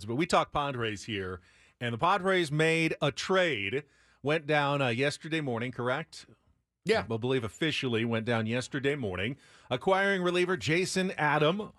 But we talk Padres here, and the Padres made a trade. Went down yesterday morning, correct? Yeah. I believe officially went down yesterday morning, acquiring reliever Jason Adam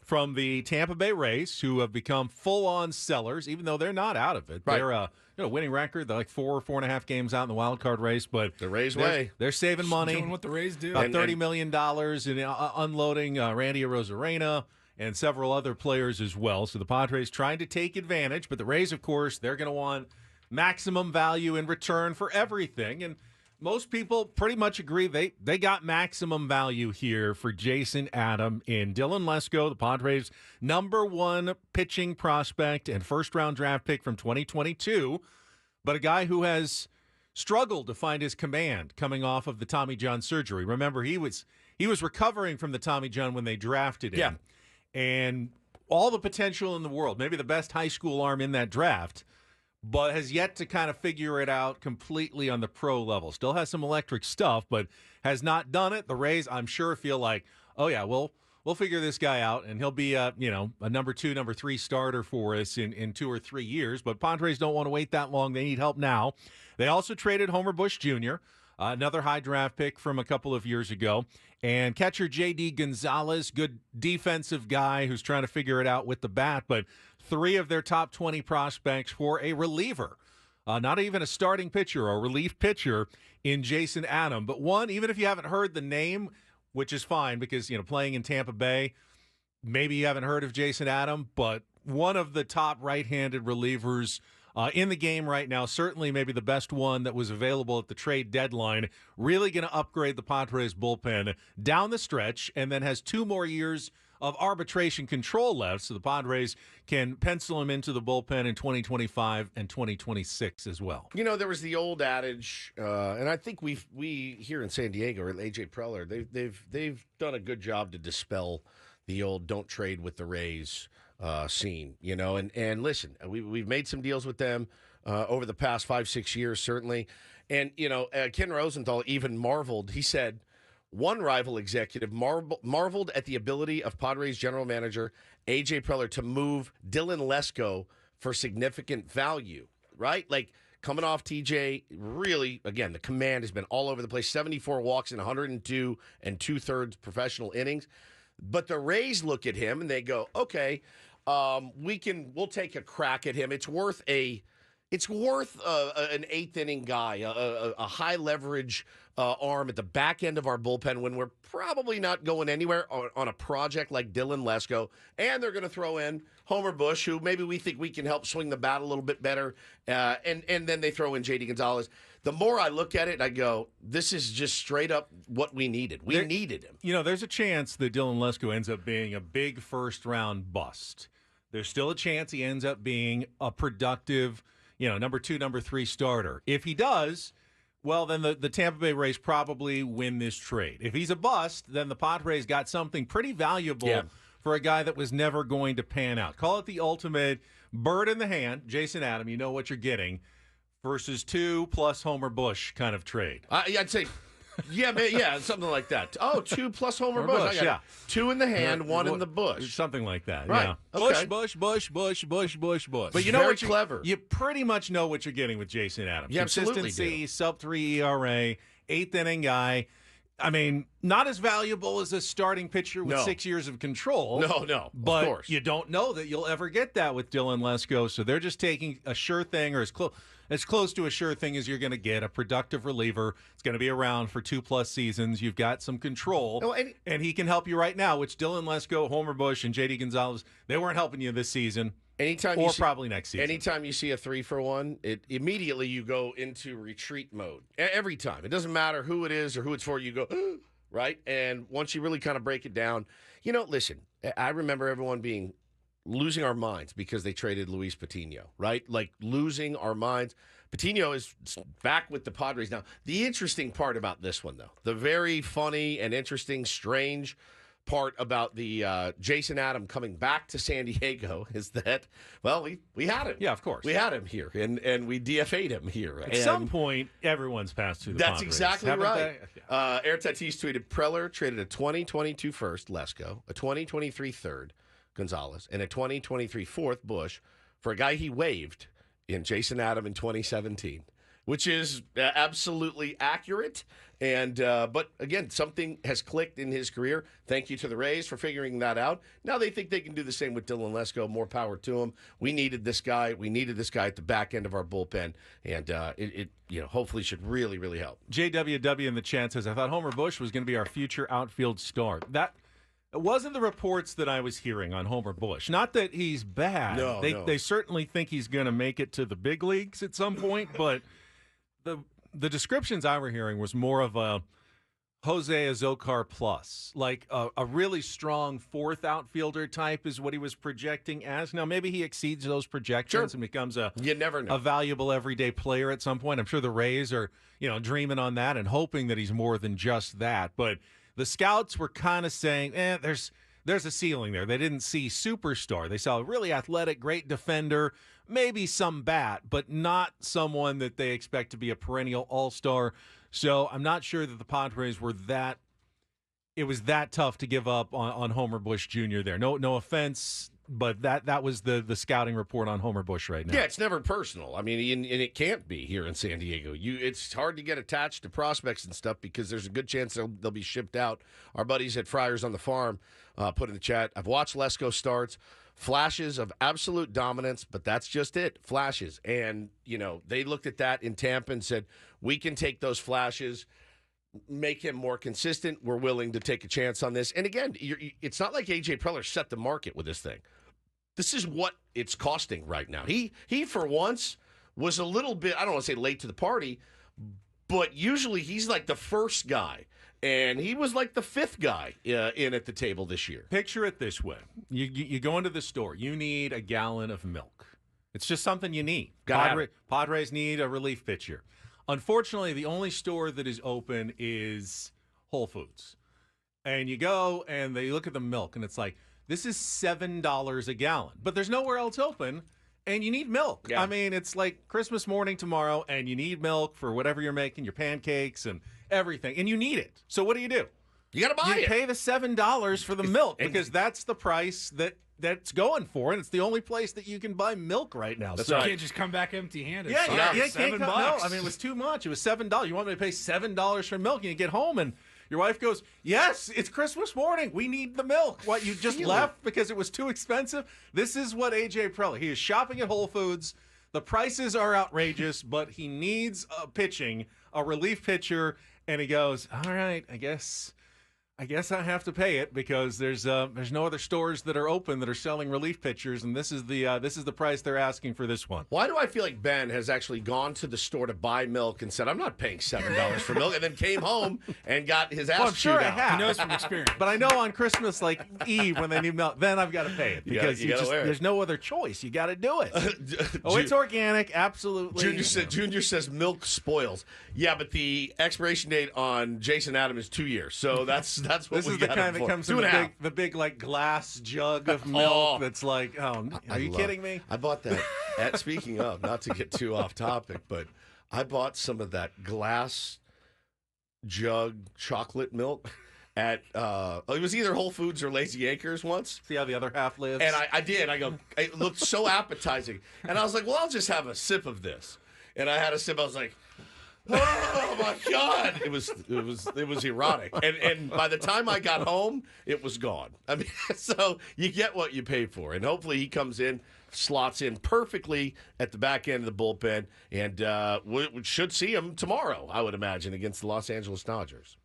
from the Tampa Bay Rays, who have become full-on sellers, even though they're not out of it. Right. They're winning record. They're like 4.5 games out in the wild card race, but the Rays way. They're saving money. Doing what the Rays do. About $30 million in unloading Randy Arozarena and several other players as well. So the Padres trying to take advantage, but the Rays, of course, they're going to want maximum value in return for everything. And most people pretty much agree they got maximum value here for Jason Adam in Dylan Lesko, the Padres' #1 pitching prospect and first-round draft pick from 2022, but a guy who has struggled to find his command coming off of the Tommy John surgery. Remember, he was recovering from the Tommy John when they drafted him. Yeah. And all the potential in the world, maybe the best high school arm in that draft, but has yet to kind of figure it out completely on the pro level. Still has some electric stuff, but has not done it. The Rays, I'm sure, feel like, oh, yeah, we'll figure this guy out, and he'll be a number 2, number 3 starter for us in 2 or 3 years. But Padres don't want to wait that long. They need help now. They also traded Homer Bush Jr., another high draft pick from a couple of years ago, and catcher J.D. Gonzalez, good defensive guy who's trying to figure it out with the bat, but 3 of their top 20 prospects for a reliever, not even a starting pitcher or a relief pitcher in Jason Adam, but one, even if you haven't heard the name, which is fine because, playing in Tampa Bay, maybe you haven't heard of Jason Adam, but one of the top right-handed relievers in the game right now, certainly maybe the best one that was available at the trade deadline, really going to upgrade the Padres bullpen down the stretch, and then has 2 more years of arbitration control left, so the Padres can pencil him into the bullpen in 2025 and 2026 as well. There was the old adage, and I think we here in San Diego, or AJ Preller, they've done a good job to dispel the old "don't trade with the Rays" scene, and listen, we've made some deals with them over the past 5-6 years, certainly. And, Ken Rosenthal even marveled. He said, one rival executive marveled at the ability of Padres general manager A.J. Preller to move Dylan Lesko for significant value, right? Like, coming off TJ, really, again, the command has been all over the place. 74 walks in 102 and 2/3 professional innings. But the Rays look at him and they go, okay, we'll take a crack at him. It's worth an 8th inning guy, a high leverage arm at the back end of our bullpen when we're probably not going anywhere on a project like Dylan Lesko. And they're going to throw in Homer Bush, who maybe we think we can help swing the bat a little bit better. And then they throw in J.D. Gonzalez. The more I look at it, I go, this is just straight up what we needed. We needed him. There's a chance that Dylan Lesko ends up being a big first-round bust. There's still a chance he ends up being a productive, number 2, number 3 starter. If he does, well, then the Tampa Bay Rays probably win this trade. If he's a bust, then the Padres got something pretty valuable for a guy that was never going to pan out. Call it the ultimate bird in the hand, Jason Adam, you know what you're getting, versus 2 plus Homer Bush kind of trade. I'd say, something like that. Oh, 2 plus Homer Bush. I got 2 in the hand, 1 in the bush. Something like that. Right. Yeah. Okay. Bush. But Very clever. You pretty much know what you're getting with Jason Adams. You absolutely Consistency, do. sub-3 ERA, 8th inning guy. I mean, not as valuable as a starting pitcher with 6 years of control. No, but of course. You don't know that you'll ever get that with Dylan Lesko, so they're just taking a sure thing, or as close to a sure thing as you're going to get, a productive reliever. It's going to be around for 2+ seasons. You've got some control, and he can help you right now, which Dylan Lesko, Homer Bush, and J.D. Gonzalez, they weren't helping you this season. Probably next season. Anytime you see a 3-for-1, it immediately you go into retreat mode. Every time. It doesn't matter who it is or who it's for, you go, right? And once you really kind of break it down, listen, I remember everyone losing our minds because they traded Luis Patino, right? Like losing our minds. Patino is back with the Padres now. The interesting part about this one, though, the very funny and interesting, strange part about the Jason Adam coming back to San Diego is that, well, we had him. Yeah, of course. We had him here, and we DFA'd him here. At some point, everyone's passed through the Padres. That's exactly right. Air Tatis tweeted, Preller traded a 2022 first, Lesko, a 2023 third, Gonzalez, and a 2023 fourth, Bush, for a guy he waived in Jason Adam in 2017, which is absolutely accurate. And but again, something has clicked in his career. Thank you to the Rays for figuring that out. Now they think they can do the same with Dylan Lesko. More power to him. We needed this guy. We needed this guy at the back end of our bullpen, and it hopefully should really, really help. JWW in the chat says, I thought Homer Bush was going to be our future outfield star. That wasn't the reports that I was hearing on Homer Bush. Not that he's bad. No. They certainly think he's going to make it to the big leagues at some point, but the descriptions I were hearing was more of a Jose Azocar plus, like a really strong fourth outfielder type is what he was projecting as. Now, maybe he exceeds those projections and becomes you never know. A valuable everyday player at some point. I'm sure the Rays are, dreaming on that and hoping that he's more than just that. But the scouts were kind of saying, there's a ceiling there. They didn't see superstar. They saw a really athletic, great defender, maybe some bat, but not someone that they expect to be a perennial all-star. So I'm not sure that the Padres were it was that tough to give up on Homer Bush Jr. there. No offense, but that was the scouting report on Homer Bush right now. Yeah, it's never personal. I mean, and it can't be here in San Diego. It's hard to get attached to prospects and stuff because there's a good chance they'll be shipped out. Our buddies at Friars on the Farm put in the chat, I've watched Lesko starts. Flashes of absolute dominance, but that's just it, flashes. And, they looked at that in Tampa and said, we can take those flashes, make him more consistent. We're willing to take a chance on this. And again, it's not like A.J. Preller set the market with this thing. This is what it's costing right now. He for once, was a little bit, I don't want to say late to the party, but usually he's like the first guy. And he was like the fifth guy in at the table this year. Picture it this way. You go into the store. You need a gallon of milk. It's just something you need. Padres need a relief pitcher. Unfortunately, the only store that is open is Whole Foods. And you go and they look at the milk, and it's like, this is $7 a gallon. But there's nowhere else open, and you need milk. Yeah. I mean, it's like Christmas morning tomorrow, and you need milk for whatever you're making, your pancakes and everything, and you need it. So what do? You got to buy it. You pay the $7 for the milk because that's the price that's going for, and it's the only place that you can buy milk right now. So you can't just come back empty-handed. Yeah, you $7. No, I mean, it was too much. It was $7. You want me to pay $7 for milk, and you get home, and your wife goes, yes, it's Christmas morning. We need the milk. What, you just left because it was too expensive? This is what A.J. Preller, he is shopping at Whole Foods. The prices are outrageous, but he needs a relief pitcher, and he goes, all right, I guess I have to pay it because there's no other stores that are open that are selling relief pitchers, and this is the price they're asking for this one. Why do I feel like Ben has actually gone to the store to buy milk and said, I'm not paying $7 for milk, and then came home and got his ass chewed out? I have. He knows from experience. But I know on Christmas, like Eve, when they need milk, then I've got to pay it because there's no other choice. You got to do it. It's organic, absolutely. Junior says milk spoils. Yeah, but the expiration date on Jason Adam is 2 years, so that's what this we is the got kind it that for. comes in the big like glass jug of milk that's like, are you kidding me? I bought that. Speaking of, not to get too off topic, but I bought some of that glass jug chocolate milk at it was either Whole Foods or Lazy Acres once. See how the other half lives? And I did. I go, it looked so appetizing. And I was like, well, I'll just have a sip of this. And I had a sip. I was like, oh my God! It was erotic, and by the time I got home, it was gone. I mean, so you get what you pay for, and hopefully he comes in, slots in perfectly at the back end of the bullpen, and we should see him tomorrow. I would imagine against the Los Angeles Dodgers.